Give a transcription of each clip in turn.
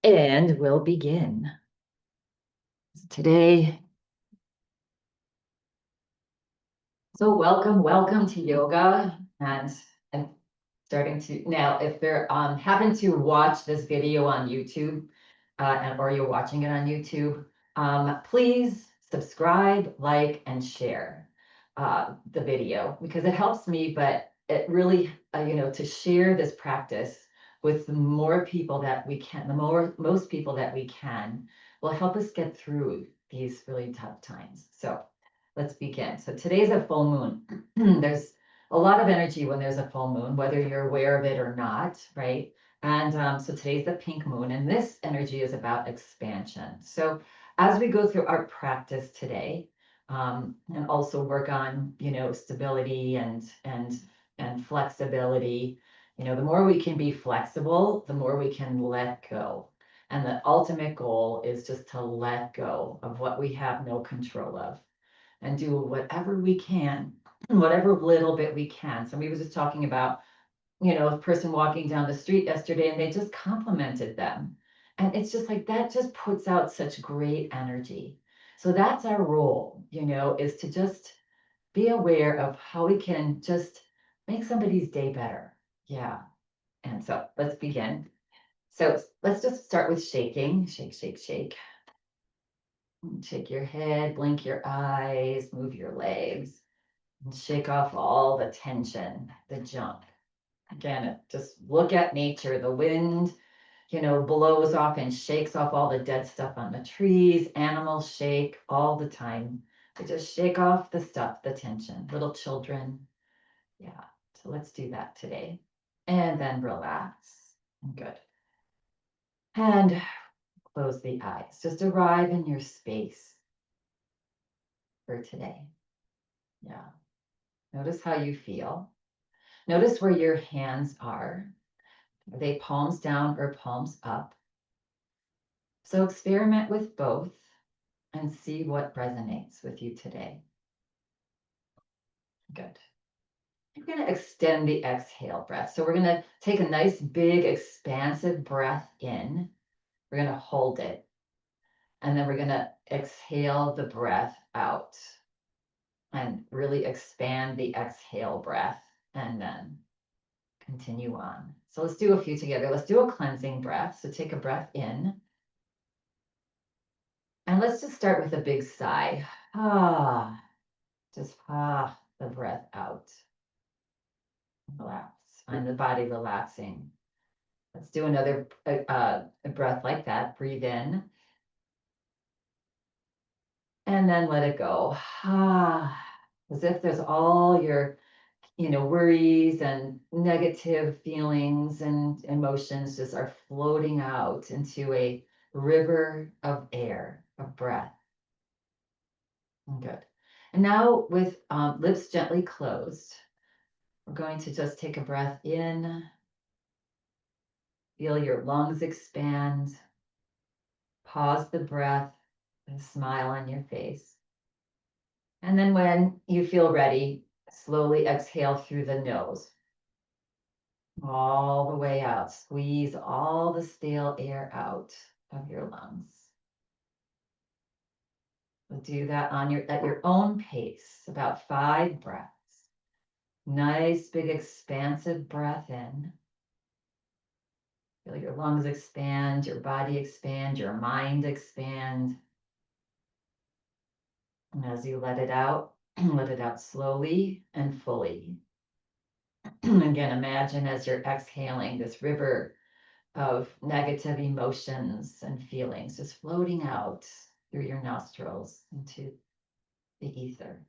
And we'll begin. Today, welcome to yoga. And I'm starting to, now, if they're happen to watch this video on YouTube, or you're watching it on YouTube, please subscribe, like, and share the video, because it helps me, but it really, to share this practice with the more people that we can, most people that we can, will help us get through these really tough times. So let's begin. So today's a full moon. There's a lot of energy when there's a full moon, whether you're aware of it or not, right? And so today's the pink moon, and this energy is about expansion. So as we go through our practice today, and also work on, stability and flexibility, the more we can be flexible, the more we can let go. And the ultimate goal is just to let go of what we have no control of and do whatever we can, whatever little bit we can. Somebody was just talking about, a person walking down the street yesterday and they just complimented them. And it's just like that just puts out such great energy. So that's our role, is to just be aware of how we can just make somebody's day better. Yeah. And so let's begin. So let's just start with shaking. Shake, shake, shake. Shake your head, blink your eyes, move your legs, and shake off all the tension, the junk. Again, just look at nature. The wind, blows off and shakes off all the dead stuff on the trees. Animals shake all the time. They just shake off the stuff, the tension. Little children. Yeah. So let's do that today. And then relax. Good. And close the eyes. Just arrive in your space for today. Yeah. Notice how you feel. Notice where your hands are. Are they palms down or palms up? So experiment with both and see what resonates with you today. Good. You're going to extend the exhale breath. So we're going to take a nice, big, expansive breath in. We're going to hold it. And then we're going to exhale the breath out and really expand the exhale breath and then continue on. So let's do a few together. Let's do a cleansing breath. So take a breath in. And let's just start with a big sigh. Just the breath out. Relax. Find the body relaxing. Let's do another breath like that. Breathe in. And then let it go. As if there's all your, worries and negative feelings and emotions just are floating out into a river of air, of breath. Good. And now with lips gently closed, we're going to just take a breath in. Feel your lungs expand. Pause the breath and smile on your face. And then when you feel ready, slowly exhale through the nose. All the way out. Squeeze all the stale air out of your lungs. We'll do that at your own pace, about 5 breaths. Nice, big, expansive breath in. Feel your lungs expand, your body expand, your mind expand. And as you let it out slowly and fully. Again, imagine as you're exhaling this river of negative emotions and feelings just floating out through your nostrils into the ether.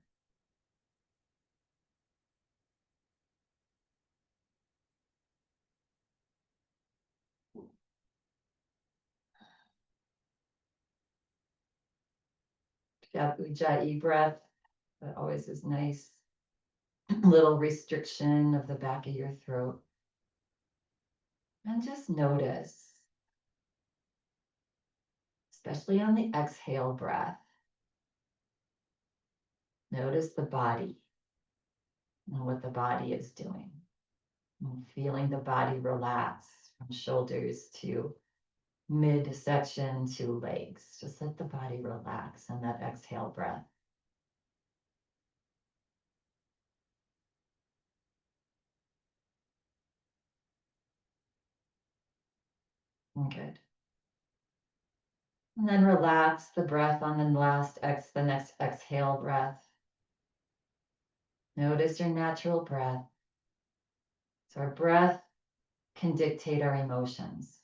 Ujjayi breath, that always is nice. Little restriction of the back of your throat. And just notice, especially on the exhale breath, notice the body and what the body is doing. And feeling the body relax from shoulders to midsection to legs. Just let the body relax on that exhale breath. Good. And then relax the breath on the next exhale breath. Notice your natural breath. So our breath can dictate our emotions.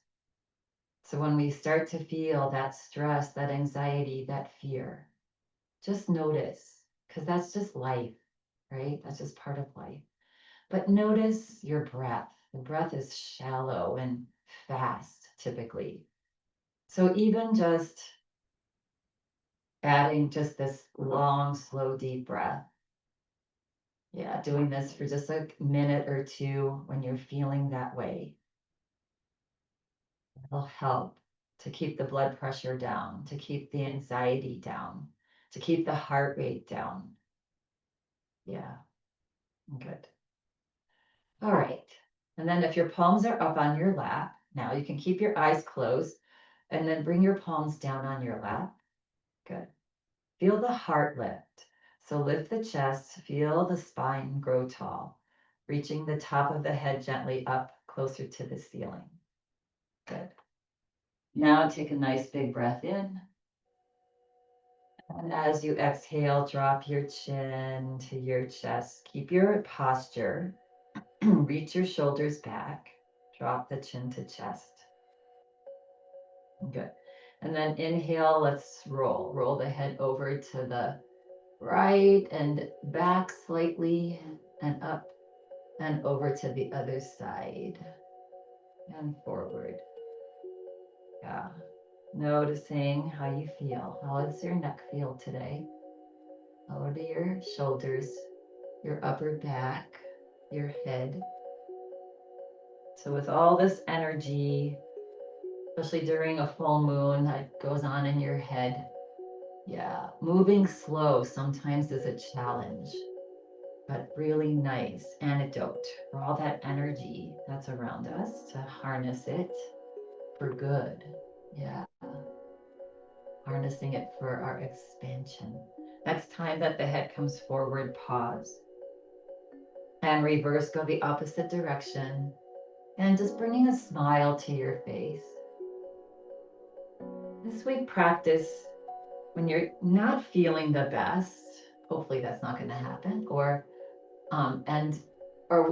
So when we start to feel that stress, that anxiety, that fear, just notice, because that's just life, right? That's just part of life. But notice your breath. The breath is shallow and fast, typically. So even just adding just this long, slow, deep breath. Yeah, doing this for just a minute or two when you're feeling that way. It'll help to keep the blood pressure down, to keep the anxiety down, to keep the heart rate down. Yeah, good. All right. And then if your palms are up on your lap, now you can keep your eyes closed and then bring your palms down on your lap. Good. Feel the heart lift. So lift the chest, feel the spine grow tall, reaching the top of the head gently up closer to the ceiling. Good. Now take a nice big breath in. And as you exhale, drop your chin to your chest. Keep your posture. Reach your shoulders back. Drop the chin to chest. Good. And then inhale, let's roll. Roll the head over to the right and back slightly and up and over to the other side and forward. Yeah. Noticing how you feel. How does your neck feel today? Lower to your shoulders, your upper back, your head. So with all this energy, especially during a full moon that goes on in your head, yeah, moving slow sometimes is a challenge, but really nice antidote for all that energy that's around us to harness it for good. Yeah, harnessing it for our expansion. Next time that the head comes forward, pause and reverse, go the opposite direction, and just bringing a smile to your face. This week, practice when you're not feeling the best. Hopefully, that's not going to happen. Or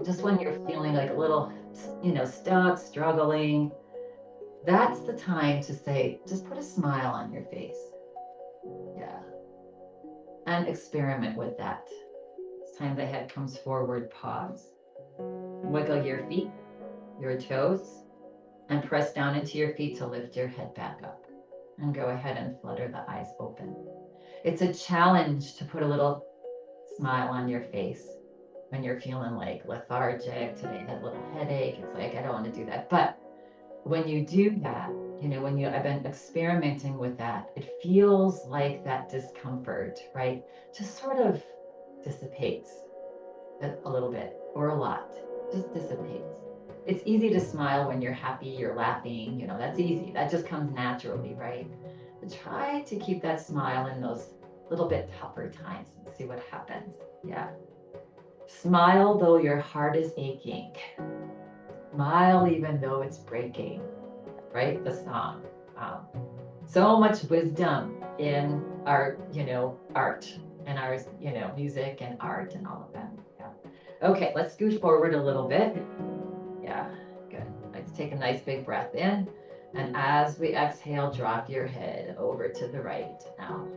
just when you're feeling like a little, stuck, struggling. That's the time to say, just put a smile on your face. Yeah, and experiment with that. It's time the head comes forward, pause. Wiggle your feet, your toes, and press down into your feet to lift your head back up. And go ahead and flutter the eyes open. It's a challenge to put a little smile on your face when you're feeling like lethargic. Today I had a little headache. It's like, I don't want to do that. But when you do that, I've been experimenting with that, it feels like that discomfort, right? Just sort of dissipates a little bit or a lot, just dissipates. It's easy to smile when you're happy, you're laughing, that's easy. That just comes naturally, right? But try to keep that smile in those little bit tougher times and see what happens. Yeah. Smile though your heart is aching. Smile even though it's breaking, right? The song. So much wisdom in our, art and our, music and art and all of that. Yeah. Okay, let's scooch forward a little bit. Yeah, good. Let's take a nice big breath in. And as we exhale, drop your head over to the right. Now,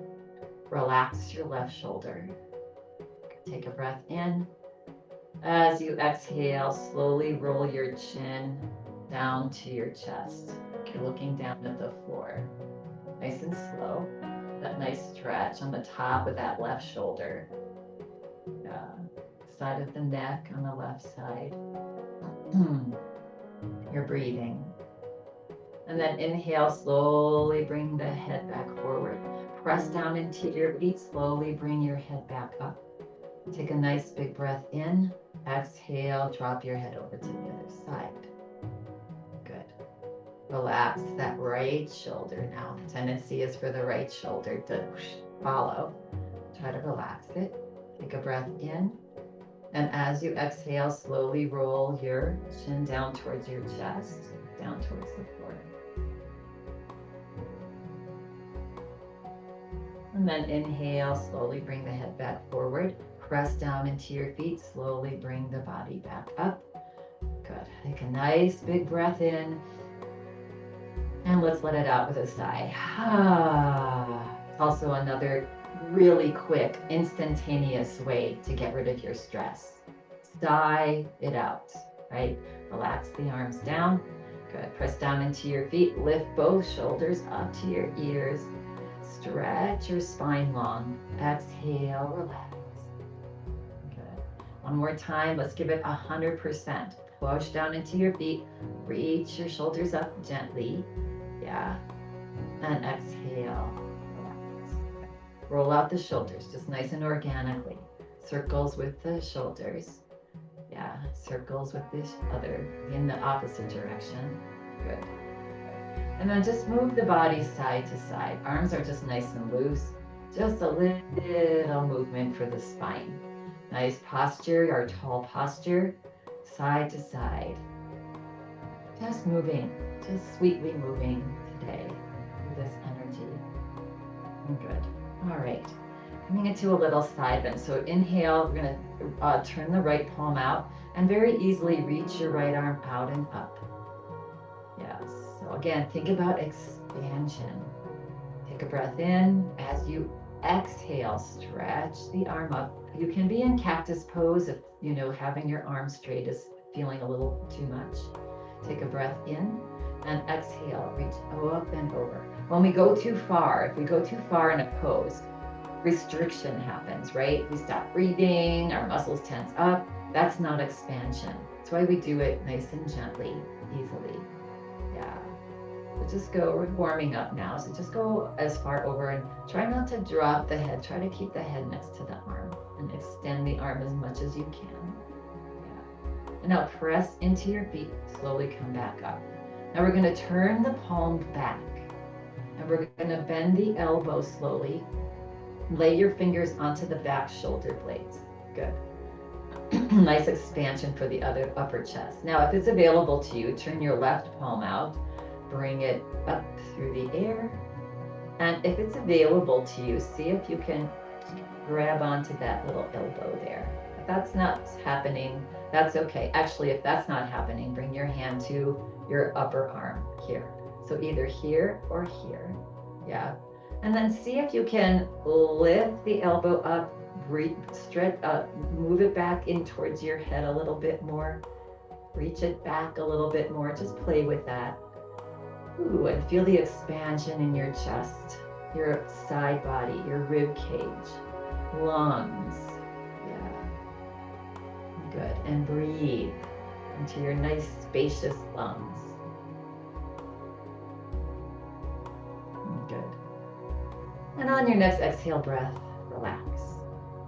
relax your left shoulder. Take a breath in. As you exhale, slowly roll your chin down to your chest. You're looking down at the floor. Nice and slow. That nice stretch on the top of that left shoulder. Side of the neck on the left side. You're breathing. And then inhale, slowly bring the head back forward. Press down into your feet, slowly bring your head back up. Take a nice big breath in. Exhale, drop your head over to the other side. Good. relax that right shoulder now. The tendency is for the right shoulder to follow. Try to relax it. Take a breath in. And as you exhale, slowly roll your chin down towards your chest, down towards the floor. And then inhale, slowly bring the head back forward. Press down into your feet, slowly bring the body back up. Good. Take a nice big breath in. And let's let it out with a sigh. Also another really quick, instantaneous way to get rid of your stress. Sigh it out, right? Relax the arms down. Good. Press down into your feet. Lift both shoulders up to your ears. Stretch your spine long. Exhale, relax. Good. One more time. Let's give it 100%. Push down into your feet. Reach your shoulders up gently. Yeah. And exhale. Relax. Roll out the shoulders, just nice and organically. Circles with the shoulders. Yeah. Circles with this other in the opposite direction. Good. And then just move the body side to side. Arms are just nice and loose. Just a little movement for the spine. Nice posture, our tall posture, side to side. Just moving, just sweetly moving today with this energy. Good. All right. Coming into a little side bend. So inhale, we're going to turn the right palm out and very easily reach your right arm out and up. Yes. So again, think about expansion. Take a breath in. As you exhale, stretch the arm up. You can be in cactus pose if, having your arm straight is feeling a little too much. Take a breath in and exhale, reach up and over. When we go too far, if we go too far in a pose, restriction happens, right? We stop breathing, our muscles tense up. That's not expansion. That's why we do it nice and gently, easily. Yeah. So just go, we're warming up now. So just go as far over and try not to drop the head. Try to keep the head next to the arm and extend the arm as much as you can. Yeah. And now press into your feet, slowly come back up. Now we're going to turn the palm back and we're going to bend the elbow slowly. Lay your fingers onto the back shoulder blades. Good. Nice expansion for the other upper chest. Now, if it's available to you, turn your left palm out, bring it up through the air. And if it's available to you, see if you can grab onto that little elbow there. If that's not happening, that's okay. Actually, if that's not happening, bring your hand to your upper arm here. So either here or here. Yeah. And then see if you can lift the elbow up, stretch, move it back in towards your head a little bit more. Reach it back a little bit more. Just play with that. Ooh, and feel the expansion in your chest, your side body, your rib cage, lungs. Yeah. Good. And breathe into your nice spacious lungs. Good. And on your next exhale breath, relax.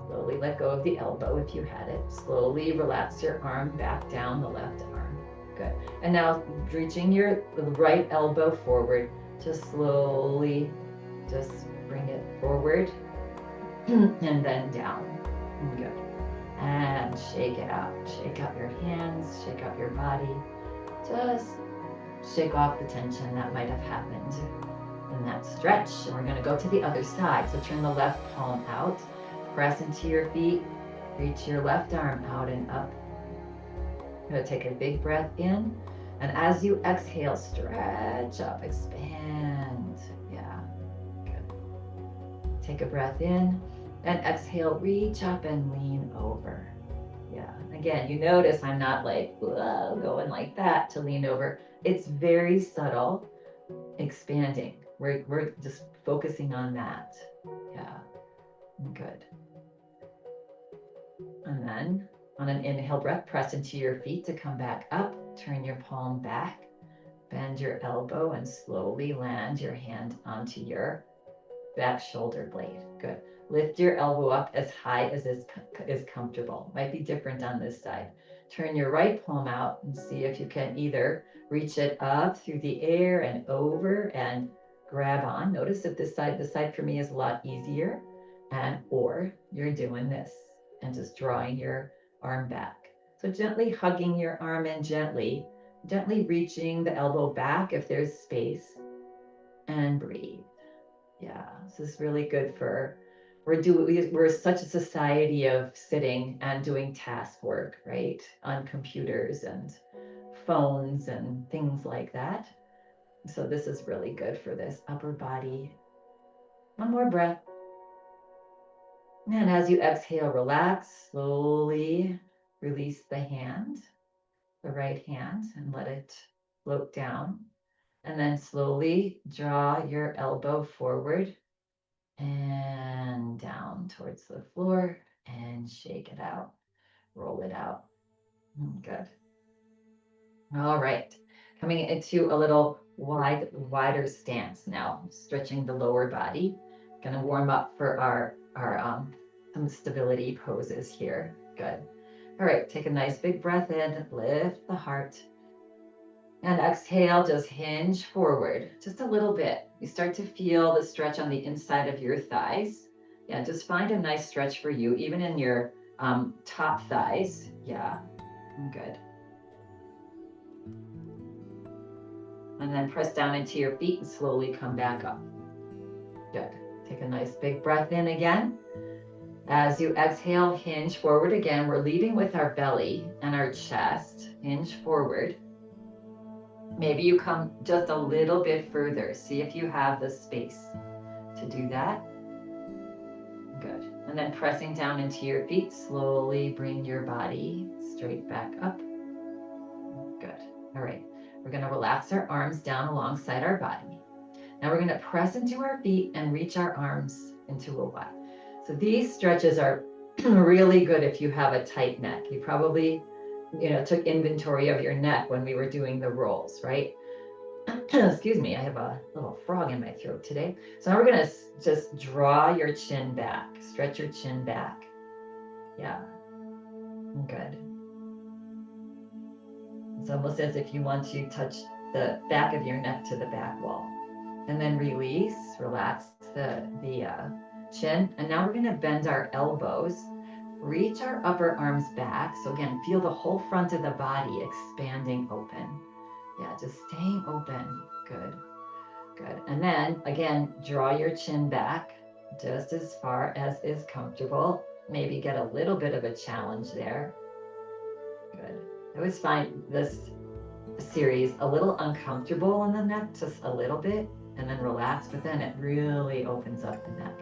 Slowly let go of the elbow if you had it. Slowly relax your arm back down the left arm. Good. And now reaching your right elbow forward, just slowly just bring it forward and then down. Good. And shake it out. Shake out your hands, shake out your body. Just shake off the tension that might have happened in that stretch. And we're going to go to the other side. So turn the left palm out, press into your feet, reach your left arm out and up. You're going to take a big breath in. And as you exhale, stretch up, expand. Yeah, good. Take a breath in and exhale, reach up and lean over. Yeah, again, you notice I'm not like going like that to lean over. It's very subtle, expanding. We're just focusing on that. Yeah, good. And then on an inhale breath, press into your feet to come back up. Turn your palm back, bend your elbow and slowly land your hand onto your back shoulder blade. Good. Lift your elbow up as high as is comfortable. Might be different on this side. turn your right palm out and see if you can either reach it up through the air and over and grab on. Notice that this side for me is a lot easier. And or you're doing this and just drawing your arm back. So gently hugging your arm in gently reaching the elbow back if there's space, and breathe. Yeah, this is really good for we're such a society of sitting and doing task work, right? On computers and phones and things like that. So this is really good for this upper body. One more breath. And as you exhale, relax, slowly release the hand, the right hand, and let it float down. And then slowly draw your elbow forward and down towards the floor and shake it out, roll it out. Good. All right. Coming into a little wider stance now, stretching the lower body. Gonna warm up for our some stability poses here. Good. All right, take a nice big breath in, lift the heart. And exhale, just hinge forward just a little bit. You start to feel the stretch on the inside of your thighs. Yeah, just find a nice stretch for you, even in your top thighs. Yeah, good. And then press down into your feet and slowly come back up. Good. Take a nice big breath in again. As you exhale, hinge forward again. We're leading with our belly and our chest. Hinge forward. Maybe you come just a little bit further. See if you have the space to do that. Good. And then pressing down into your feet, slowly bring your body straight back up. Good. All right. We're going to relax our arms down alongside our body. Now we're going to press into our feet and reach our arms into a Y. So these stretches are really good if you have a tight neck. You probably took inventory of your neck when we were doing the rolls, right? Excuse me, I have a little frog in my throat today. So now we're gonna just draw your chin back, stretch your chin back. Yeah, good. It's almost as if you want to touch the back of your neck to the back wall. And then release, relax the chin. And now we're gonna bend our elbows. Reach our upper arms back. So again, feel the whole front of the body expanding open. Yeah, just staying open. Good, good. And then again, draw your chin back just as far as is comfortable. Maybe get a little bit of a challenge there. Good. I always find this series a little uncomfortable in the neck, just a little bit, and then relax, but then it really opens up the neck.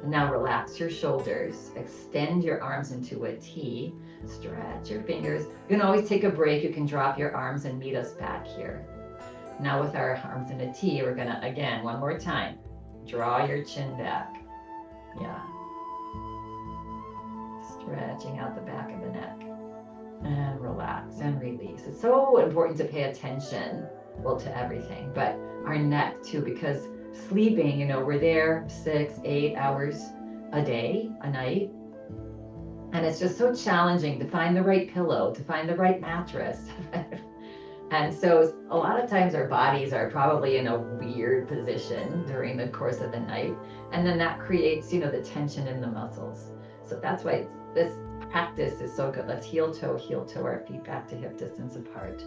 And now relax your shoulders, extend your arms into a T, stretch your fingers. You can always take a break. You can drop your arms and meet us back here. Now with our arms in a T, we're gonna, again, one more time, draw your chin back. Yeah. Stretching out the back of the neck. And relax and release. It's so important to pay attention, well, to everything, but our neck too, because sleeping, we're there 6-8 hours a day, a night. And it's just so challenging to find the right pillow, to find the right mattress. And so a lot of times our bodies are probably in a weird position during the course of the night. And then that creates, the tension in the muscles. So that's why this practice is so good. Let's heel toe, our feet back to hip distance apart.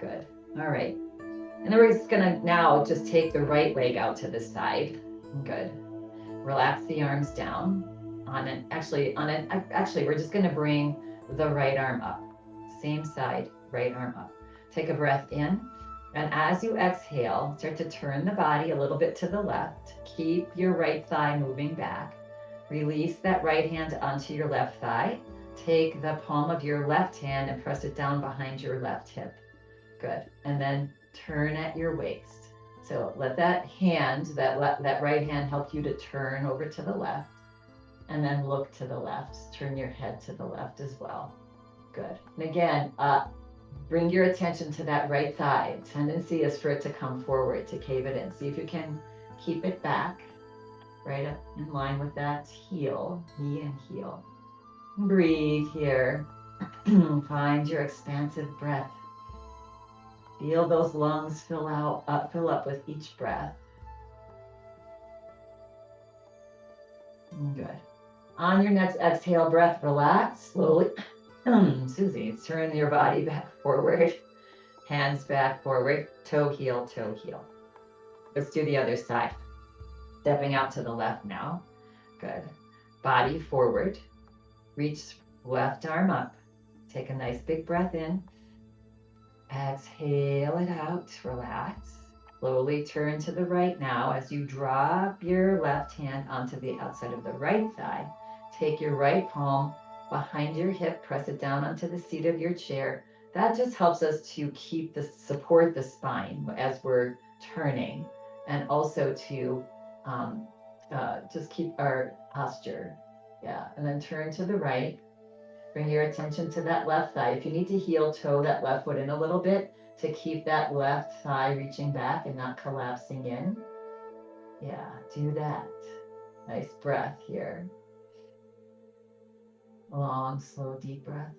Good. All right. And then we're just gonna now just take the right leg out to the side. Good. Relax the arms down. Actually, we're just gonna bring the right arm up. Same side, right arm up. Take a breath in. And as you exhale, start to turn the body a little bit to the left. Keep your right thigh moving back. Release that right hand onto your left thigh. Take the palm of your left hand and press it down behind your left hip. Good. And then turn at your waist. So let that hand, that right hand, help you to turn over to the left. And then look to the left. Turn your head to the left as well. Good. And again, bring your attention to that right thigh. Tendency is for it to come forward, to cave it in. See if you can keep it back, right up in line with that heel, knee and heel. Breathe here. Find your expansive breath. Feel those lungs fill up with each breath. Good. On your next exhale breath, relax slowly. Susie, turn your body back forward. Hands back forward. Toe heel, toe heel. Let's do the other side. Stepping out to the left now. Good. Body forward. Reach left arm up. Take a nice big breath in. Exhale it out. Relax. Slowly turn to the right now as you drop your left hand onto the outside of the right thigh. Take your right palm behind your hip, press it down onto the seat of your chair. That just helps us to support the spine as we're turning, and also to just keep our posture. Yeah, and then turn to the right. Bring your attention to that left thigh. If you need to heel toe that left foot in a little bit to keep that left thigh reaching back and not collapsing in. Yeah, do that. Nice breath here. Long, slow, deep breath.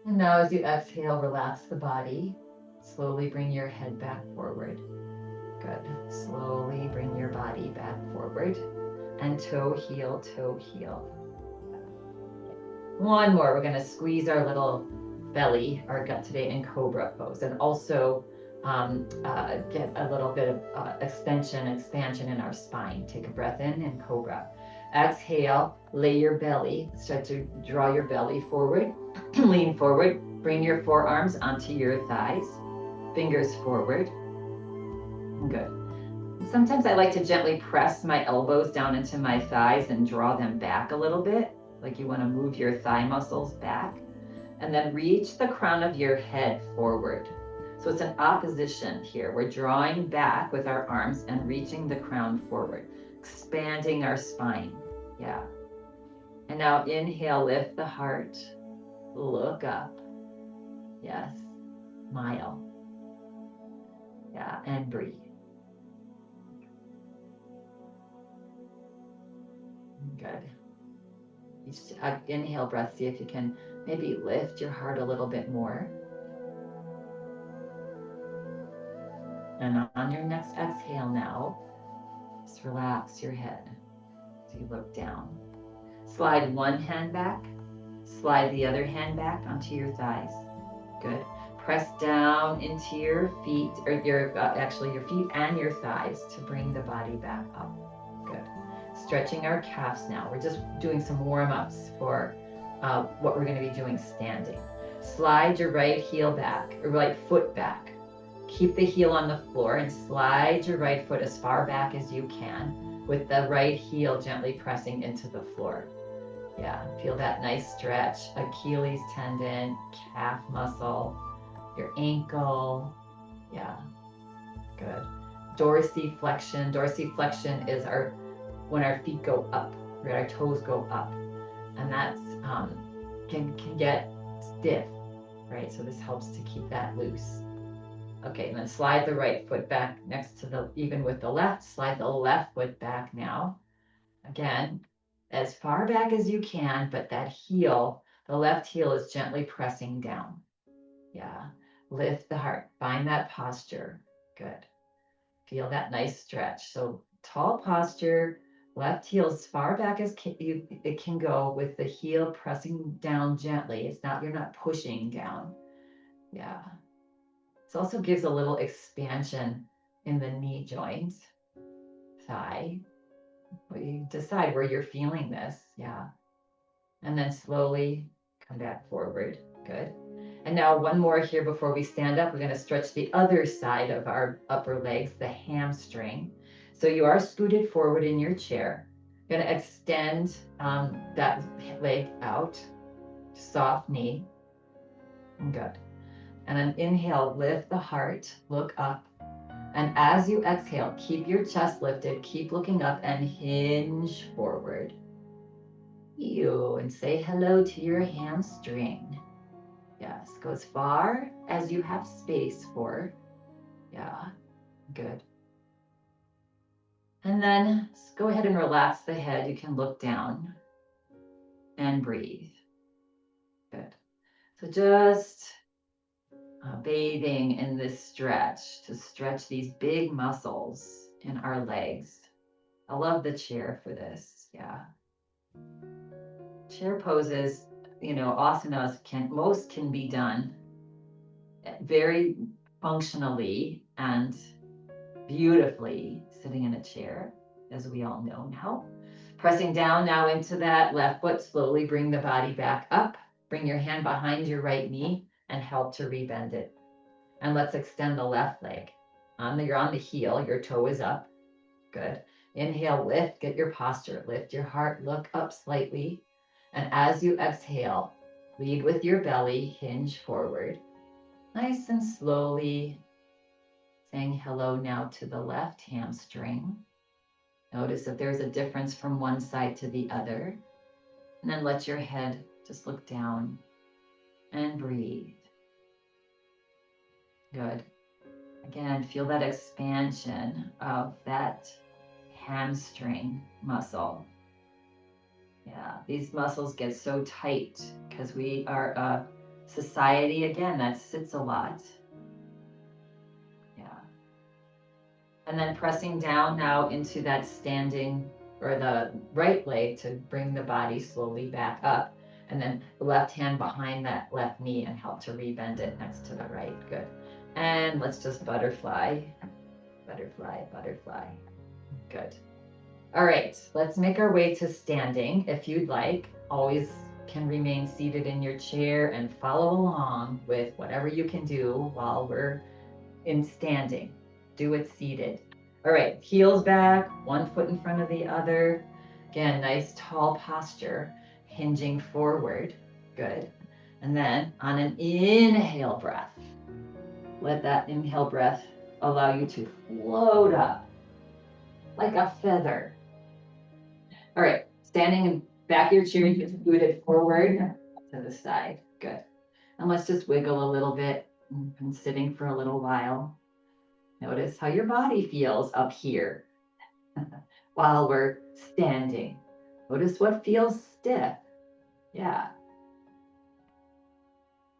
And now as you exhale, relax the body. Slowly bring your head back forward. Good. Slowly bring your body back forward. And toe, heel, toe, heel. One more. We're going to squeeze our little belly, our gut today in cobra pose, and also get a little bit of expansion in our spine. Take a breath in cobra. Exhale, lay your belly, start to draw your belly forward, lean forward, bring your forearms onto your thighs, fingers forward. Good. Sometimes I like to gently press my elbows down into my thighs and draw them back a little bit, like you want to move your thigh muscles back. And then reach the crown of your head forward. So it's an opposition here. We're drawing back with our arms and reaching the crown forward, expanding our spine. Yeah. And now inhale, lift the heart, look up. Yes. Smile. Yeah, and breathe. Good. Each inhale breath, see if you can maybe lift your heart a little bit more. And on your next exhale now, just relax your head as you look down. Slide one hand back, slide the other hand back onto your thighs. Good. Press down into your feet, or your feet and your thighs to bring the body back up. Good. Stretching our calves now. We're just doing some warm-ups for what we're going to be doing standing. Slide your right heel back, or right foot back. Keep the heel on the floor and slide your right foot as far back as you can, with the right heel gently pressing into the floor. Yeah, feel that nice stretch. Achilles tendon, calf muscle, your ankle. Yeah, good. Dorsiflexion. Dorsiflexion is when our feet go up, right? Our toes go up, and that's can get stiff, right? So this helps to keep that loose. Okay, and then slide the right foot back next to even with the left, slide the left foot back now. Again, as far back as you can, but that heel, the left heel is gently pressing down. Yeah, lift the heart, find that posture. Good. Feel that nice stretch. So tall posture, left heel as far back as it can go with the heel pressing down gently. You're not pushing down. Yeah. This also gives a little expansion in the knee joint, thigh. You decide where you're feeling this. Yeah. And then slowly come back forward. Good. And now one more here before we stand up. We're going to stretch the other side of our upper legs, the hamstring. So you are scooted forward in your chair. You're going to extend that leg out, soft knee. Good. And then inhale, lift the heart, look up. And as you exhale, keep your chest lifted, keep looking up and hinge forward. And say hello to your hamstring. Yes, go as far as you have space for. Yeah, good. And then go ahead and relax the head. You can look down and breathe. Good. So just bathing in this stretch to stretch these big muscles in our legs. I love the chair for this. Yeah. Chair poses, asanas can be done very functionally and beautifully sitting in a chair, as we all know now. Pressing down now into that left foot, slowly bring the body back up. Bring your hand behind your right knee and help to rebend it. And let's extend the left leg. You're on the heel, your toe is up. Good. Inhale, lift, get your posture, lift your heart, look up slightly. And as you exhale, lead with your belly, hinge forward. Nice and slowly, saying hello now to the left hamstring. Notice if there's a difference from one side to the other. And then let your head just look down and breathe. Good. Again, feel that expansion of that hamstring muscle. Yeah, these muscles get so tight because we are a society, again, that sits a lot. Yeah. And then pressing down now into that standing or the right leg to bring the body slowly back up. And then the left hand behind that left knee and help to rebend it next to the right. Good. And let's just butterfly, butterfly, butterfly. Good. All right, let's make our way to standing. If you'd like, always can remain seated in your chair and follow along with whatever you can do while we're in standing. Do it seated. All right, heels back, one foot in front of the other. Again, nice tall posture, hinging forward. Good. And then on an inhale breath, let that inhale breath allow you to float up like a feather. All right, standing in back of your chair, you can boot it forward to the side. Good. And let's just wiggle a little bit and sitting for a little while. Notice how your body feels up here while we're standing. Notice what feels stiff. Yeah.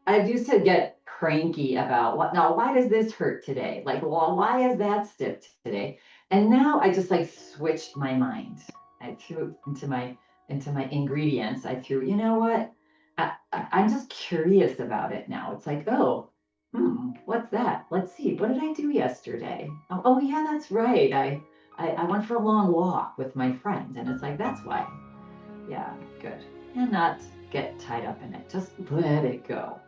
I used to get cranky about why does this hurt today? Like, well, why is that stiff today? And now I just switched my mind. I threw into my ingredients. I threw, you know what? I'm just curious about it now. It's like, oh, what's that? Let's see. What did I do yesterday? Oh yeah, that's right. I went for a long walk with my friend, and it's like, that's why. Yeah, good. And not get tied up in it. Just let it go.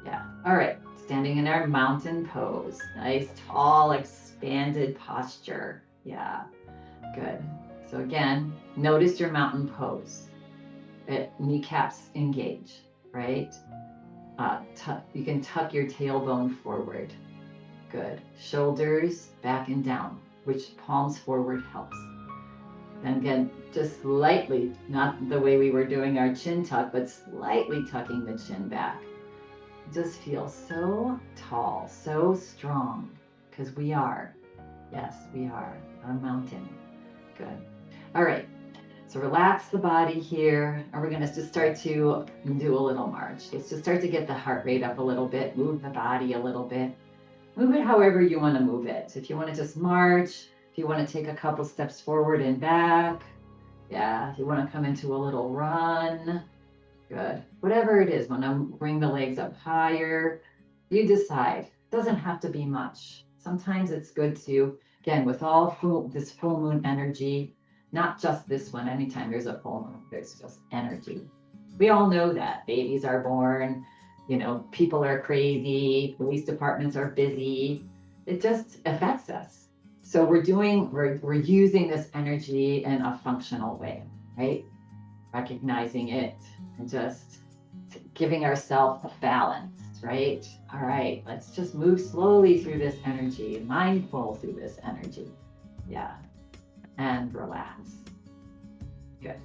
Yeah. All right. Standing in our mountain pose. Nice, tall, expanded posture. Yeah. Good. So again, notice your mountain pose. Kneecaps engage, right? You can tuck your tailbone forward. Good. Shoulders back and down, which palms forward helps. And again, just slightly, not the way we were doing our chin tuck, but slightly tucking the chin back. Just feel so tall, so strong, because we are. Yes, we are a mountain. Good. All right. So relax the body here, and we're going to just start to do a little march. Let's just start to get the heart rate up a little bit, move the body a little bit. Move it however you want to move it. If you want to just march, if you want to take a couple steps forward and back. Yeah, if you want to come into a little run. Good. Whatever it is, when I bring the legs up higher, you decide. It doesn't have to be much. Sometimes it's good to, again, with this full moon energy, not just this one, anytime there's a full moon, there's just energy. We all know that. Babies are born, people are crazy, police departments are busy. It just affects us. So we're using this energy in a functional way, right? Recognizing it and just giving ourselves a balance, right? All right, let's just move slowly through this energy, mindful through this energy. Yeah, and relax. Good.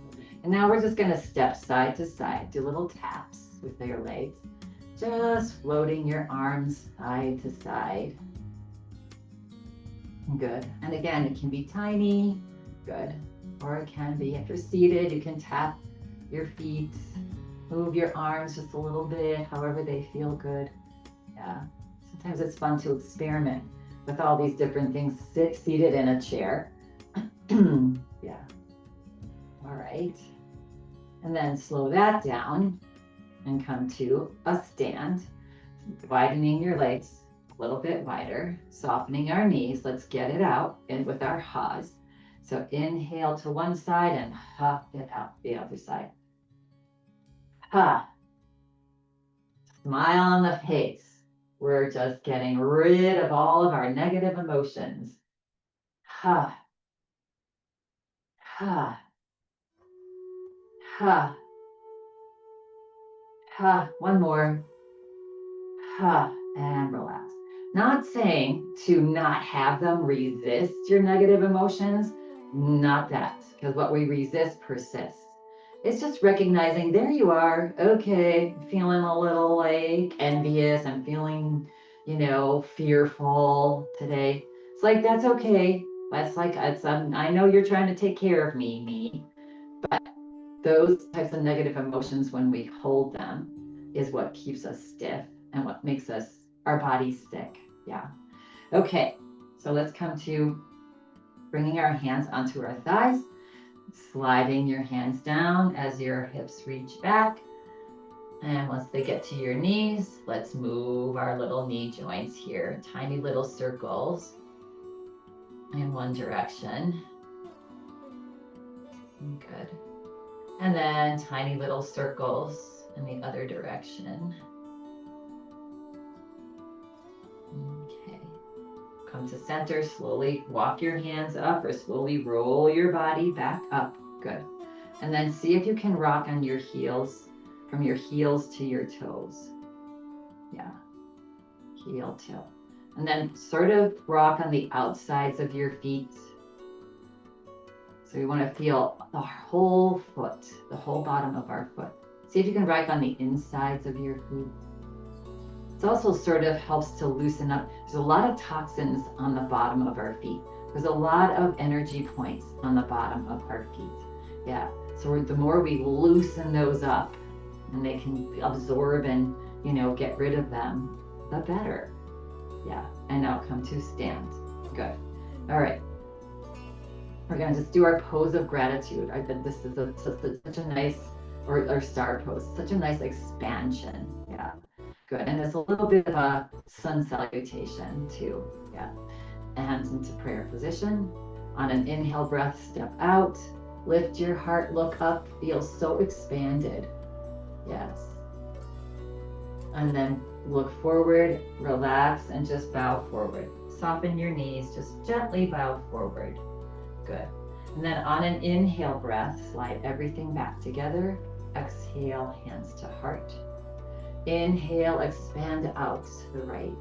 And now we're just gonna step side to side, do little taps with your legs, just floating your arms side to side. Good. And again, it can be tiny. Good. Or it can be, if you're seated, you can tap your feet, move your arms just a little bit, however they feel good. Yeah. Sometimes it's fun to experiment with all these different things, seated in a chair. Yeah. All right. And then slow that down and come to a stand, widening your legs a little bit wider, softening our knees. Let's get it out in with our ha's. So inhale to one side and ha it out the other side. Ha. Smile on the face. We're just getting rid of all of our negative emotions. Ha. Ha. Ha. Ha. One more. Ha. And relax. Not saying to not have them, resist your negative emotions, not that, because what we resist persists. It's just recognizing there you are, okay, feeling a little like envious, I'm feeling, fearful today. It's like, that's okay. That's like, I know you're trying to take care of me, but those types of negative emotions, when we hold them, is what keeps us stiff and what makes our bodies sick. Yeah. Okay. So let's come to bringing our hands onto our thighs, sliding your hands down as your hips reach back. And once they get to your knees, let's move our little knee joints here, tiny little circles in one direction. Good. And then tiny little circles in the other direction. Okay. Come to center, slowly walk your hands up or slowly roll your body back up. Good. And then see if you can rock on your heels, from your heels to your toes. Yeah. Heel, toe. And then sort of rock on the outsides of your feet. So we want to feel the whole foot, the whole bottom of our foot. See if you can rock on the insides of your feet. It also sort of helps to loosen up. There's a lot of toxins on the bottom of our feet. There's a lot of energy points on the bottom of our feet. Yeah. So the more we loosen those up and they can absorb and, get rid of them, the better. Yeah. And now come to stand. Good. All right. We're going to just do our pose of gratitude. I think this is such a nice, or star pose, such a nice expansion. Yeah. Good. And there's a little bit of a sun salutation too. Yeah. Hands into prayer position. On an inhale breath, step out. Lift your heart, look up, feel so expanded. Yes. And then look forward, relax, and just bow forward. Soften your knees, just gently bow forward. Good. And then on an inhale breath, slide everything back together. Exhale, hands to heart. Inhale, expand out to the right.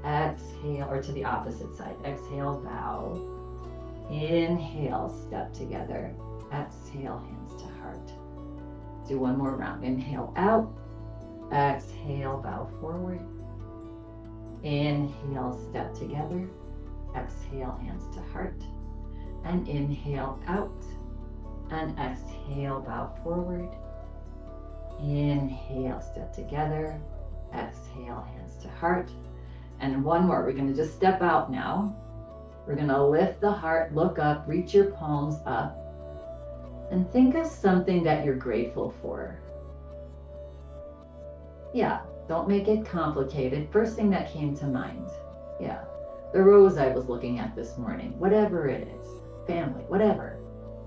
Exhale, or to the opposite side. Exhale, bow. Inhale, step together. Exhale, hands to heart. Do one more round. Inhale out. Exhale, bow forward. Inhale, step together. Exhale, hands to heart. And inhale out. And exhale, bow forward. Inhale, step together. Exhale, hands to heart. And one more. We're going to just step out now. We're going to lift the heart, look up, reach your palms up, and think of something that you're grateful for. Yeah, don't make it complicated. First thing that came to mind. Yeah, the rose I was looking at this morning, whatever it is, family, whatever.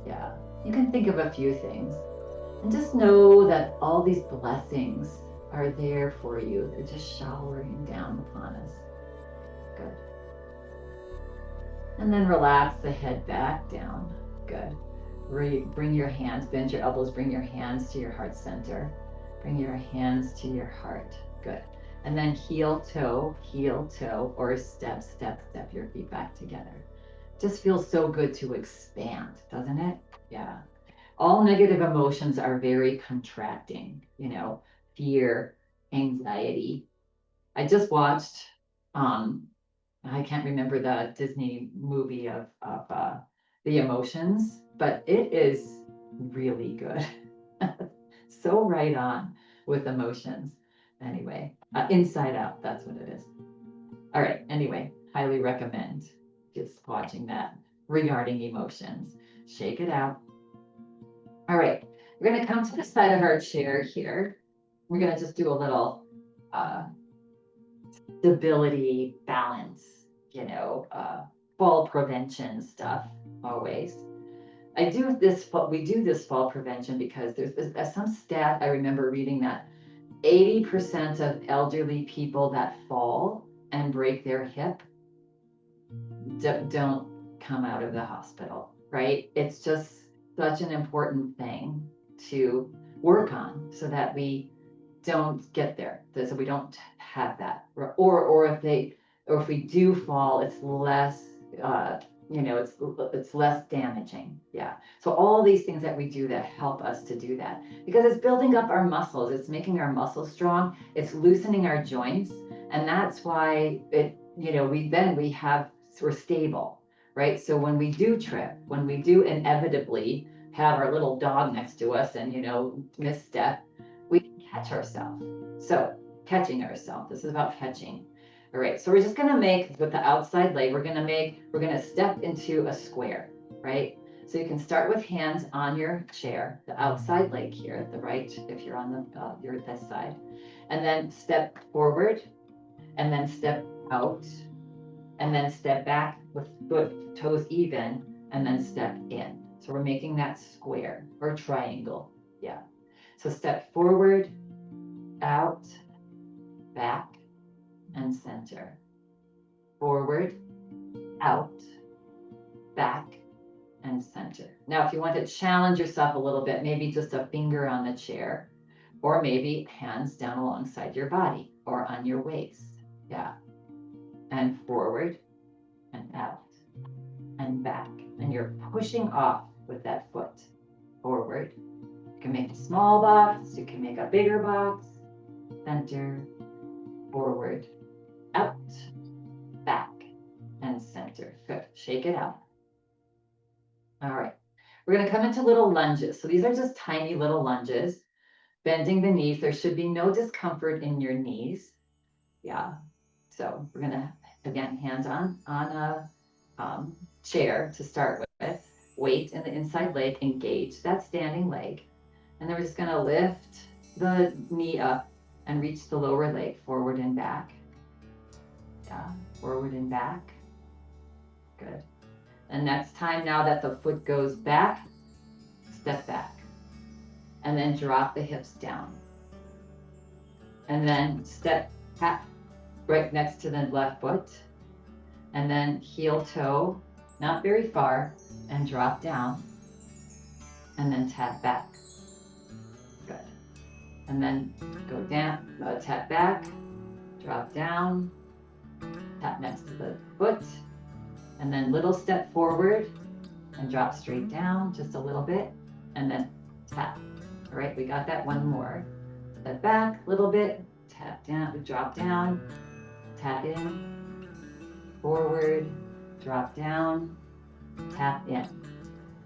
Yeah, you can think of a few things. And just know that all these blessings are there for you. They're just showering down upon us. Good. And then relax the head back down. Good. Bring your hands, bend your elbows, bring your hands to your heart center. Bring your hands to your heart. Good. And then heel, toe, or step your feet back together. Just feels so good to expand, doesn't it? Yeah. All negative emotions are very contracting, fear, anxiety. I just watched I can't remember the Disney movie of the emotions, but it is really good. So right on with emotions. Anyway, Inside Out, that's what it is. All right, anyway, highly recommend just watching that regarding emotions. Shake it out. All right, we're gonna come to the side of our chair here. We're gonna just do a little uh, stability, balance, fall prevention stuff always. We do this fall prevention because there's some stat I remember reading that 80% of elderly people that fall and break their hip don't come out of the hospital, right? It's just such an important thing to work on so that we don't get there, so we don't have that, or if we do fall, it's less, uh, it's less damaging. Yeah. So all these things that we do that help us to do that, because it's building up our muscles, it's making our muscles strong, it's loosening our joints, and that's why we're stable, right? So when we do trip, when we do inevitably have our little dog next to us and misstep, we can catch ourselves. So catching ourselves, this is about catching. All right, so we're just gonna make, with the outside leg, we're gonna step into a square, right? So you can start with hands on your chair, the outside leg here at the right, if you're on you're this side, and then step forward, and then step out, and then step back with toes even, and then step in. So we're making that square or triangle. Yeah. So step forward, out, back, and center. Forward, out, back, and center. Now, if you want to challenge yourself a little bit, maybe just a finger on the chair, or maybe hands down alongside your body or on your waist. Yeah. And forward and out and back. And you're pushing off with that foot forward. You can make a small box, you can make a bigger box. Center, forward, out, back, and center. Good. Shake it out. All right. We're going to come into little lunges. So these are just tiny little lunges. Bending the knees. There should be no discomfort in your knees. Yeah. So we're going to, again, hands on a chair to start with. Weight in the inside leg. Engage that standing leg. And then we're just going to lift the knee up and reach the lower leg forward and back. Yeah, forward and back. Good. And next time, now that the foot goes back, step back. And then drop the hips down. And then step tap right next to the left foot. And then heel toe, not very far, and drop down. And then tap back. Good. And then go down, tap back, drop down, tap next to the foot, and then little step forward and drop straight down just a little bit, and then tap. All right, we got that. One more. Step back a little bit, tap down, drop down, tap in, forward, drop down, tap in.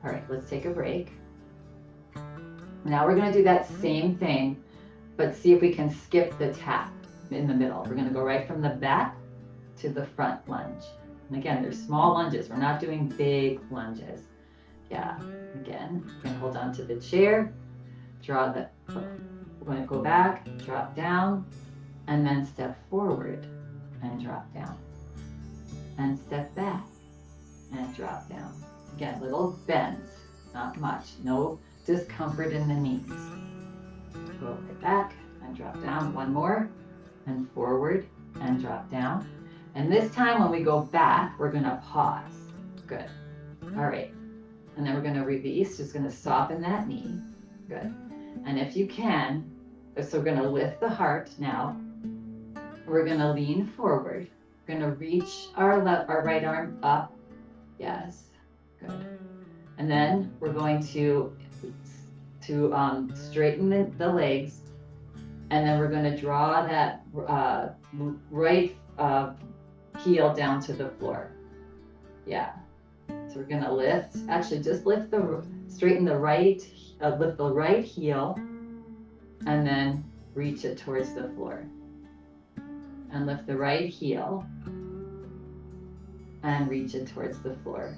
All right, let's take a break. Now we're going to do that same thing, but see if we can skip the tap in the middle. We're going to go right from the back to the front lunge. And again, there's small lunges. We're not doing big lunges. Yeah, again, you can hold on to the chair, we're going to go back, drop down, and then step forward and drop down. And step back and drop down. Again, little bends, not much. No discomfort in the knees. Go right back and drop down. One more, and forward and drop down. And this time when we go back, we're going to pause. Good. All right. And then we're going to release, just going to soften that knee. Good. And if you can, so we're going to lift the heart now. We're going to lean forward. We're going to reach our right arm up. Yes. Good. And then we're going to straighten the legs. And then we're going to draw that right heel down to the floor. Yeah. So we're gonna lift, actually just straighten the right, lift the right heel and then reach it towards the floor. And lift the right heel and reach it towards the floor.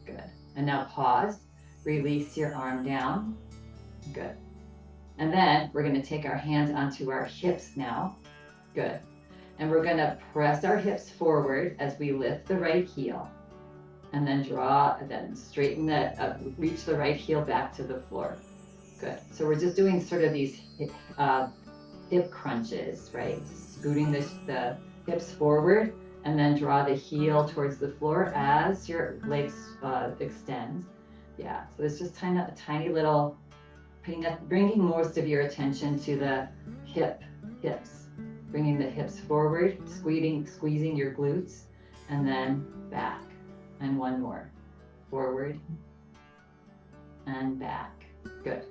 Good. And now pause, release your arm down. Good. And then we're gonna take our hands onto our hips now. Good. And we're gonna press our hips forward as we lift the right heel. And then straighten that, reach the right heel back to the floor. Good. So we're just doing sort of these hip crunches, right? Scooting the hips forward and then draw the heel towards the floor as your legs extend. Yeah, so it's just kind of a tiny little, bringing most of your attention to the hips, bringing the hips forward, squeezing your glutes, and then back. And one more, forward and back. Good.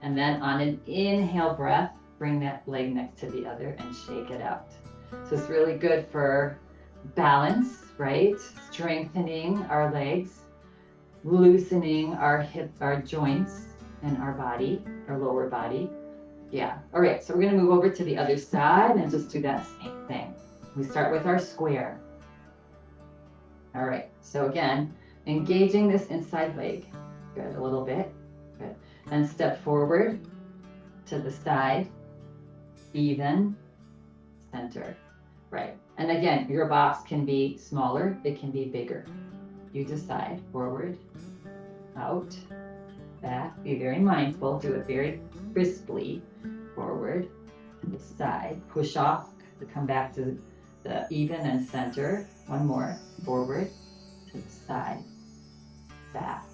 And then on an inhale breath, bring that leg next to the other and shake it out. So it's really good for balance, right? Strengthening our legs, loosening our joints and our body, our lower body. Yeah. All right. So we're going to move over to the other side and just do that same thing. We start with our square. All right, so again, engaging this inside leg. Good, a little bit. Good. And step forward to the side, even, center. Right. And again, your box can be smaller, it can be bigger. You decide. Forward, out, back. Be very mindful. Do it very crisply. Forward, to the side. Push off to come back to the even and center. One more. Forward, to the side, back,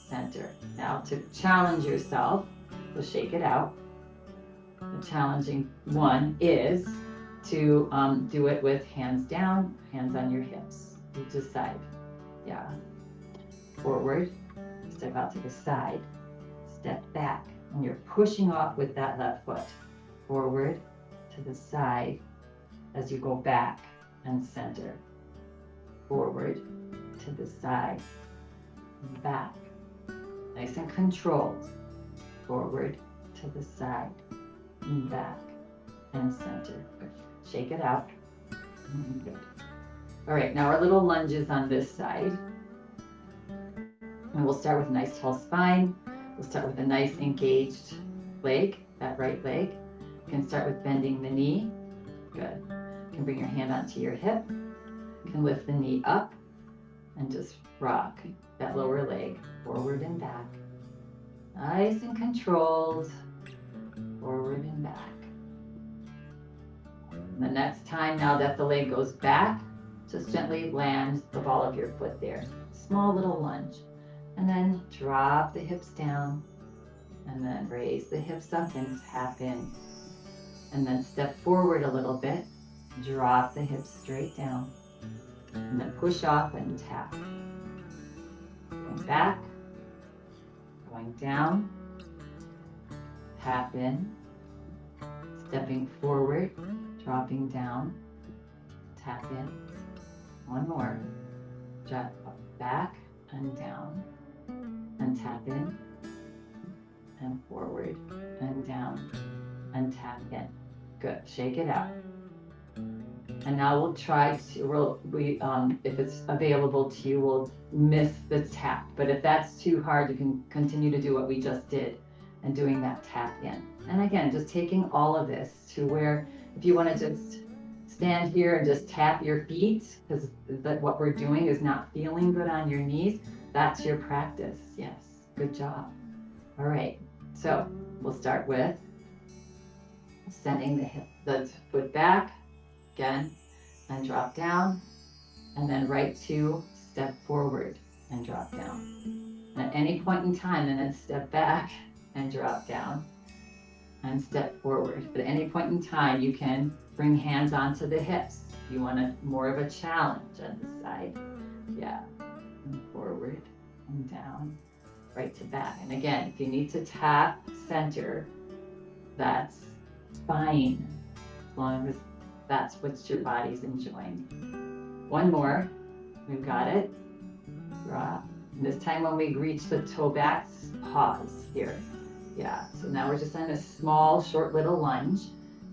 center. Now to challenge yourself, so shake it out. The challenging one is to do it with hands down, hands on your hips. You decide. Yeah. Forward, step out to the side, step back, and you're pushing off with that left foot. Forward, to the side, as you go back and center. Forward, to the side, and back. Nice and controlled. Forward, to the side, and back, and center. Good. Shake it out. Good. All right, now our little lunges on this side. And we'll start with a nice tall spine. We'll start with a nice engaged leg, that right leg. You can start with bending the knee. Good. You can bring your hand onto your hip. You can lift the knee up and just rock that lower leg forward and back. Nice and controlled. Forward and back. And the next time, now that the leg goes back, just gently land the ball of your foot there. Small little lunge. And then drop the hips down. And then raise the hips up and tap in. And then step forward a little bit. Drop the hips straight down. And then push off and tap. Going back. Going down. Tap in. Stepping forward. Dropping down. Tap in. One more. Drop back and down. And tap in. And forward and down. And tap in. Good. Shake it out. And now we'll try to, if it's available to you, we'll miss the tap. But if that's too hard, you can continue to do what we just did and doing that tap in. And again, just taking all of this to where, if you want to just stand here and just tap your feet, because what we're doing is not feeling good on your knees, that's your practice. Yes, good job. All right, so we'll start with sending the foot back again and drop down, and then right to step forward and drop down. And at any point in time, and then step back and drop down and step forward. But at any point in time, you can bring hands onto the hips if you want more of a challenge on this side. Yeah, and forward and down, right to back. And again, if you need to tap center, that's fine, as long as that's what your body's enjoying. One more. We've got it. Drop. And this time when we reach the toe backs, pause here. Yeah, so now we're just on a small, short little lunge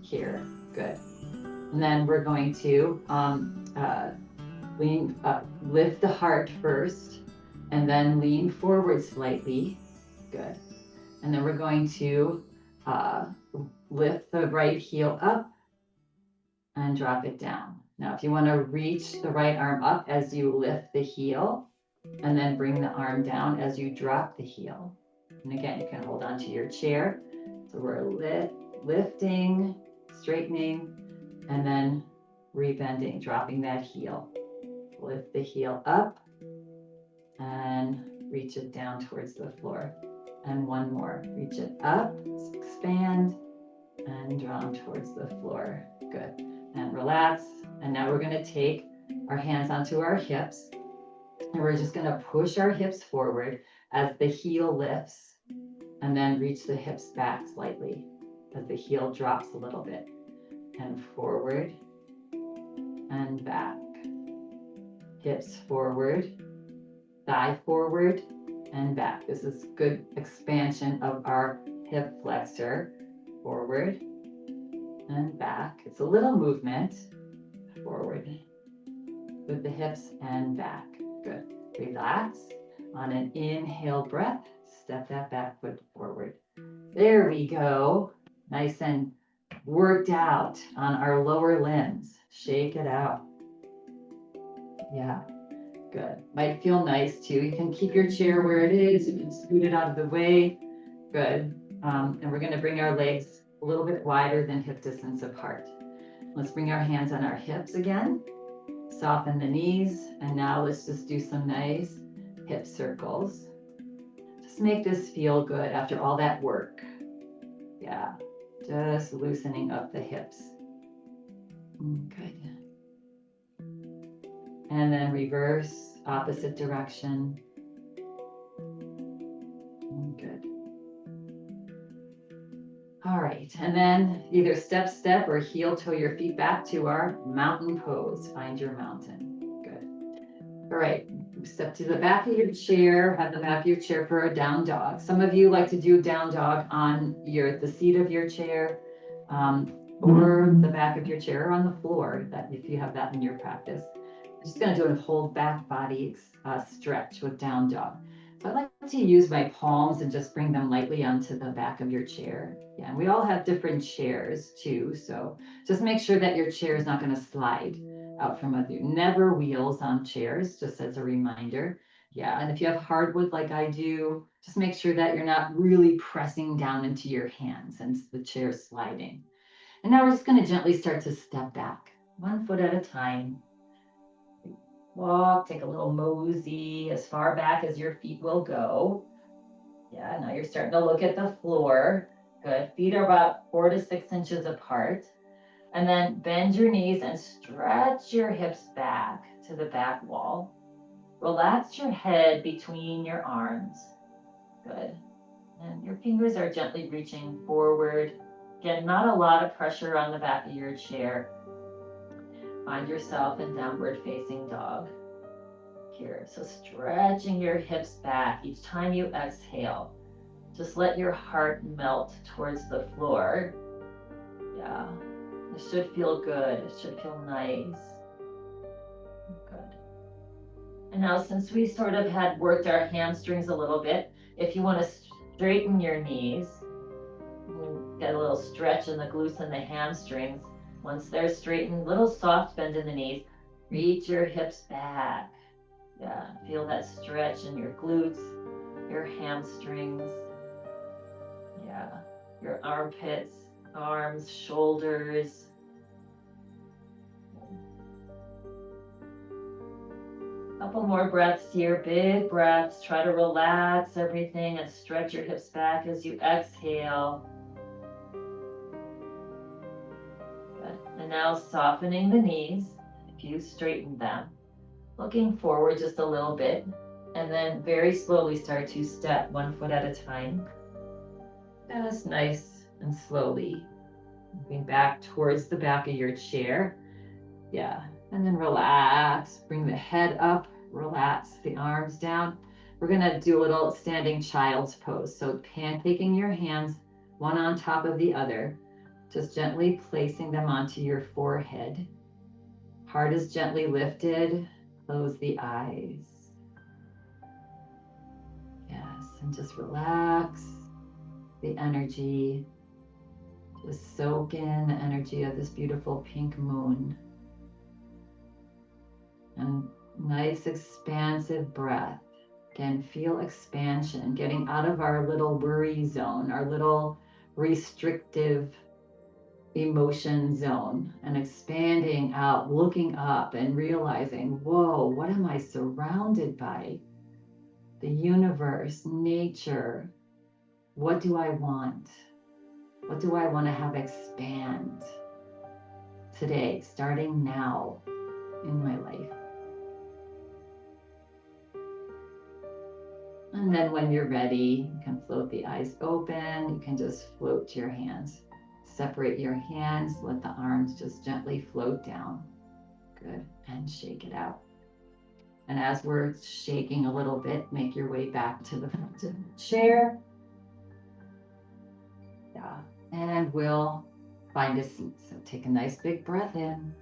here. Good. And then we're going to lift the heart first, and then lean forward slightly. Good. And then we're going to lift the right heel up and drop it down. Now, if you want to reach the right arm up as you lift the heel, and then bring the arm down as you drop the heel. And again, you can hold on to your chair. So we're lifting, straightening, and then rebending, dropping that heel. Lift the heel up and reach it down towards the floor. And one more. Reach it up, expand, and draw them towards the floor. Good. And relax. And now we're going to take our hands onto our hips. And we're just going to push our hips forward as the heel lifts, and then reach the hips back slightly as the heel drops a little bit. And forward and back. Hips forward, thigh forward and back. This is good expansion of our hip flexor. Forward and back. It's a little movement. Forward with the hips and back. Good. Relax. On an inhale breath, step that back foot forward. There we go. Nice and worked out on our lower limbs. Shake it out. Yeah, good. Might feel nice too. You can keep your chair where it is. You can scoot it out of the way. Good. And we're going to bring our legs a little bit wider than hip distance apart. Let's bring our hands on our hips again. Soften the knees. And now let's just do some nice hip circles. Just make this feel good after all that work. Yeah, just loosening up the hips. Good. And then reverse, opposite direction. Good. All right, and then either step or heel toe your feet back to our mountain pose. Find your mountain. Good. All right, step to the back of your chair, have the back of your chair for a down dog. Some of you like to do down dog on the seat of your chair, or the back of your chair or on the floor, that if you have that in your practice. I'm just going to do a whole back body stretch with down dog. So I like to use my palms and just bring them lightly onto the back of your chair. Yeah, and we all have different chairs too, so just make sure that your chair is not going to slide out from under you. Never wheels on chairs, just as a reminder. Yeah, and if you have hardwood like I do, just make sure that you're not really pressing down into your hands and the chair's sliding. And now we're just going to gently start to step back, 1 foot at a time. Walk, take a little mosey as far back as your feet will go. Yeah, now you're starting to look at the floor. Good. Feet are about 4 to 6 inches apart. And then bend your knees and stretch your hips back to the back wall. Relax your head between your arms. Good. And your fingers are gently reaching forward. Again, not a lot of pressure on the back of your chair. Find yourself in downward facing dog here. So stretching your hips back each time you exhale. Just let your heart melt towards the floor. Yeah, it should feel good. It should feel nice. Good. And now since we sort of had worked our hamstrings a little bit, if you want to straighten your knees, get a little stretch in the glutes and the hamstrings. Once they're straightened, little soft bend in the knees, reach your hips back. Yeah, feel that stretch in your glutes, your hamstrings. Yeah, your armpits, arms, shoulders. Couple more breaths here, big breaths. Try to relax everything and stretch your hips back as you exhale. And now softening the knees, if you straighten them, looking forward just a little bit, and then very slowly start to step 1 foot at a time. Just nice and slowly. Moving back towards the back of your chair. Yeah. And then relax. Bring the head up. Relax the arms down. We're going to do a little standing child's pose. So pancaking your hands, one on top of the other, just gently placing them onto your forehead. Heart is gently lifted. Close the eyes. Yes, and just relax the energy. Just soak in the energy of this beautiful pink moon. And nice expansive breath. Again, feel expansion, getting out of our little worry zone, our little restrictive emotion zone, and expanding out, looking up and realizing, whoa, what am I surrounded by? The universe, nature. What do I want? What do I want to have expand today, starting now in my life? And then when you're ready, you can float the eyes open. You can just float your hands. Separate your hands. Let the arms just gently float down. Good. And shake it out. And as we're shaking a little bit, make your way back to the front of the chair. Yeah. And we'll find a seat. So take a nice big breath in.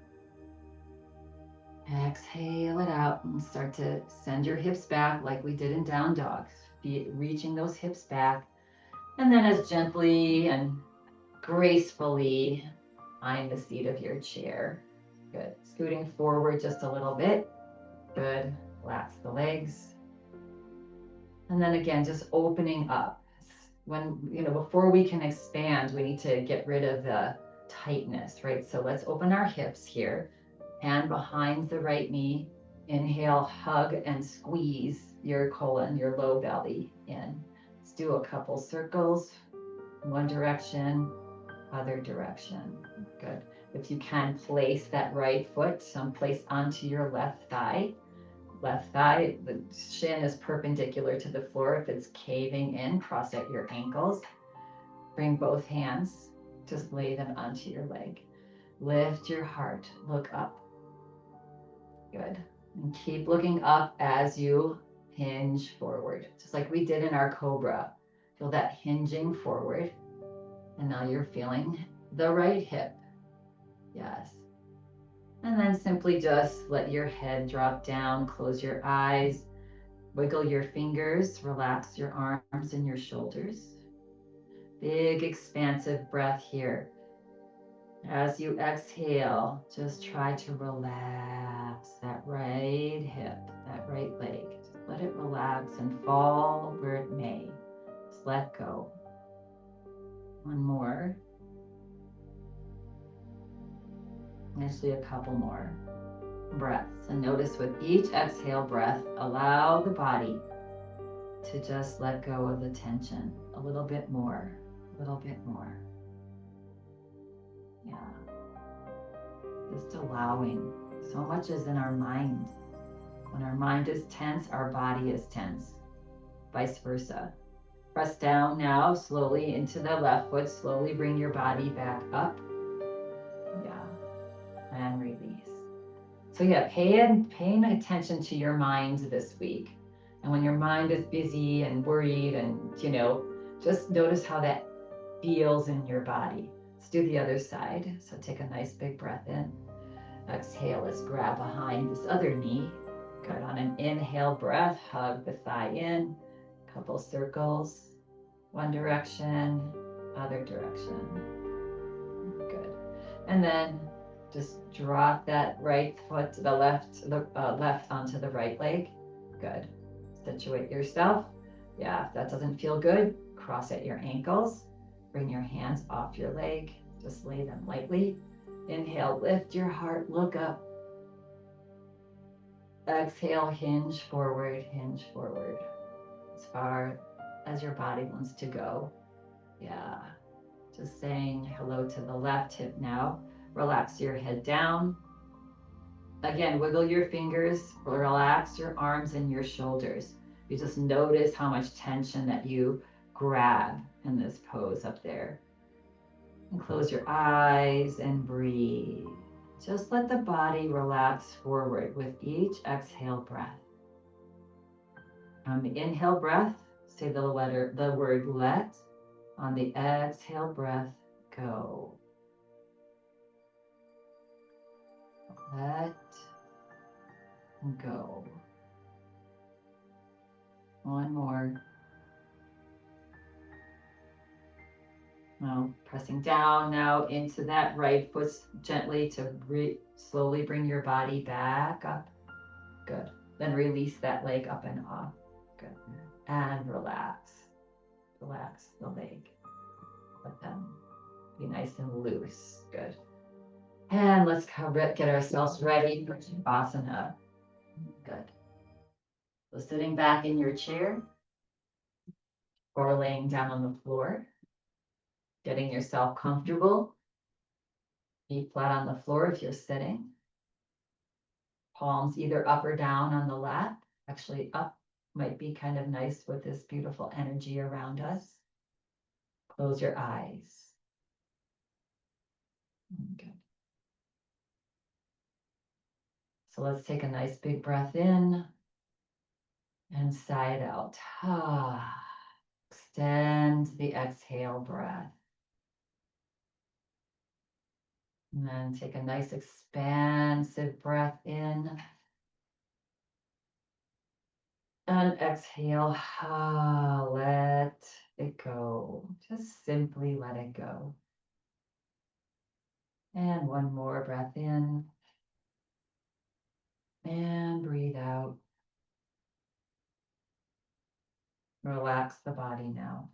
Exhale it out and start to send your hips back like we did in down dogs. Reaching those hips back. And then as gently and gracefully find the seat of your chair. Good. Scooting forward just a little bit. Good. Relax the legs. And then again, just opening up. When, before we can expand, we need to get rid of the tightness, right? So let's open our hips here. Hand behind the right knee. Inhale, hug and squeeze your colon, your low belly in. Let's do a couple circles. One direction, other direction. Good. If you can, place that right foot someplace onto your left thigh. Left thigh, the shin is perpendicular to the floor. If it's caving in, cross at your ankles. Bring both hands, just lay them onto your leg. Lift your heart, look up. Good. And keep looking up as you hinge forward, just like we did in our cobra. Feel that hinging forward. And now you're feeling the right hip. Yes. And then simply just let your head drop down, close your eyes, wiggle your fingers, relax your arms and your shoulders. Big expansive breath here. As you exhale, just try to relax that right hip, that right leg. Just let it relax and fall where it may. Just let go. One more. Actually, a couple more breaths. And notice with each exhale breath, allow the body to just let go of the tension a little bit more, a little bit more. Yeah. Just allowing. So much is in our mind. When our mind is tense, our body is tense. Vice versa. Press down now, slowly into the left foot. Slowly bring your body back up. Yeah. And release. So yeah, paying attention to your mind this week. And when your mind is busy and worried and, just notice how that feels in your body. Let's do the other side. So take a nice big breath in. Exhale, let's grab behind this other knee. Good. On an inhale breath, hug the thigh in. Couple circles. One direction, other direction. Good. And then just drop that right foot to the left onto the right leg. Good. Situate yourself. Yeah, if that doesn't feel good, cross at your ankles. Bring your hands off your leg. Just lay them lightly. Inhale, lift your heart, look up. Exhale, hinge forward, as far as your body wants to go. Yeah, just saying hello to the left hip now. Relax your head down. Again, wiggle your fingers, relax your arms and your shoulders. You just notice how much tension that you grab in this pose up there. And close your eyes and breathe. Just let the body relax forward with each exhale breath. On the inhale breath, say the word let. On the exhale breath, go. Let go. One more. Now pressing down now into that right foot gently to slowly bring your body back up. Good. Then release that leg up and off. Good. And relax. Relax the leg. Let them be nice and loose. Good. And let's get ourselves ready for asana. Good. So sitting back in your chair or laying down on the floor, getting yourself comfortable. Feet flat on the floor if you're sitting. Palms either up or down on the lap. Actually, up might be kind of nice with this beautiful energy around us. Close your eyes. Good. So let's take a nice big breath in and sigh it out. Extend the exhale breath. And then take a nice expansive breath in. And exhale. Let it go. Just simply let it go. And one more breath in. And breathe out. Relax the body now.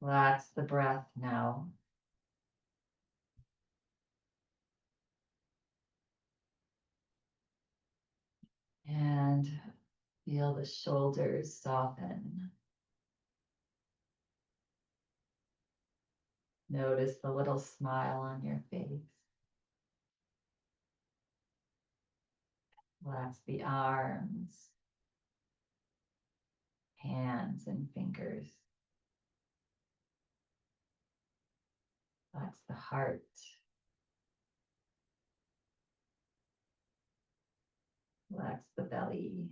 Relax the breath now. And feel the shoulders soften. Notice the little smile on your face. Relax the arms, hands, and fingers. Relax the heart. Relax the belly.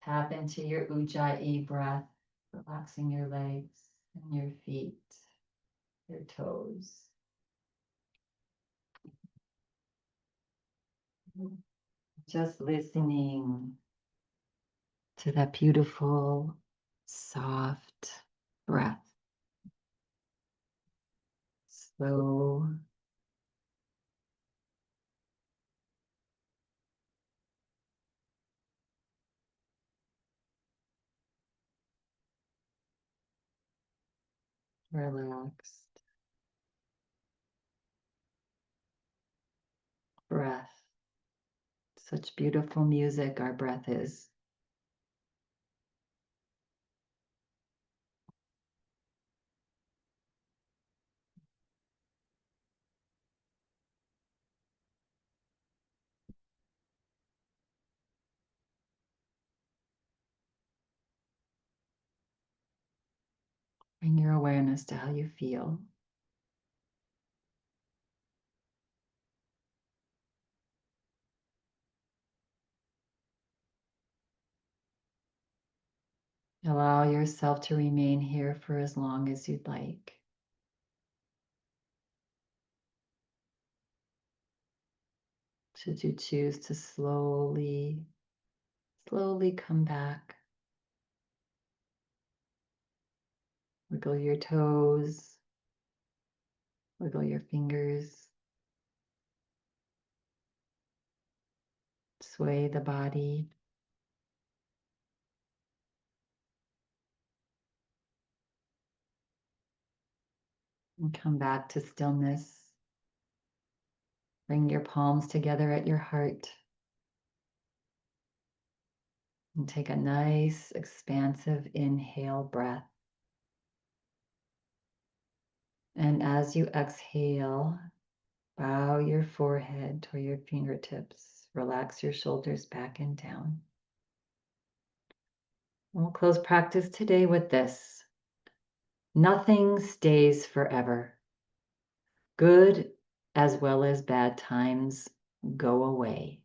Tap into your Ujjayi breath, relaxing your legs and your feet, your toes. Just listening to that beautiful, soft breath. Slow. Relaxed breath. Such beautiful music our breath is. Bring your awareness to how you feel. Allow yourself to remain here for as long as you'd like. Should you choose to slowly come back, wiggle your toes, wiggle your fingers. sway the body. And come back to stillness. Bring your palms together at your heart. And take a nice, expansive inhale breath. And as you exhale, bow your forehead to your fingertips. Relax your shoulders back and down. We'll close practice today with this. Nothing stays forever. Good as well as bad times go away.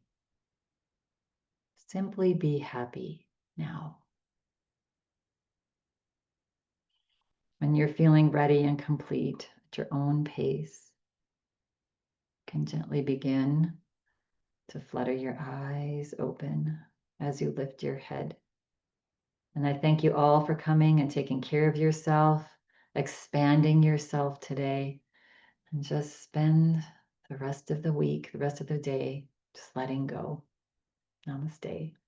Simply be happy now. When you're feeling ready and complete at your own pace, you can gently begin to flutter your eyes open as you lift your head. And I thank you all for coming and taking care of yourself, expanding yourself today, and just spend the rest of the week, the rest of the day, just letting go. Namaste.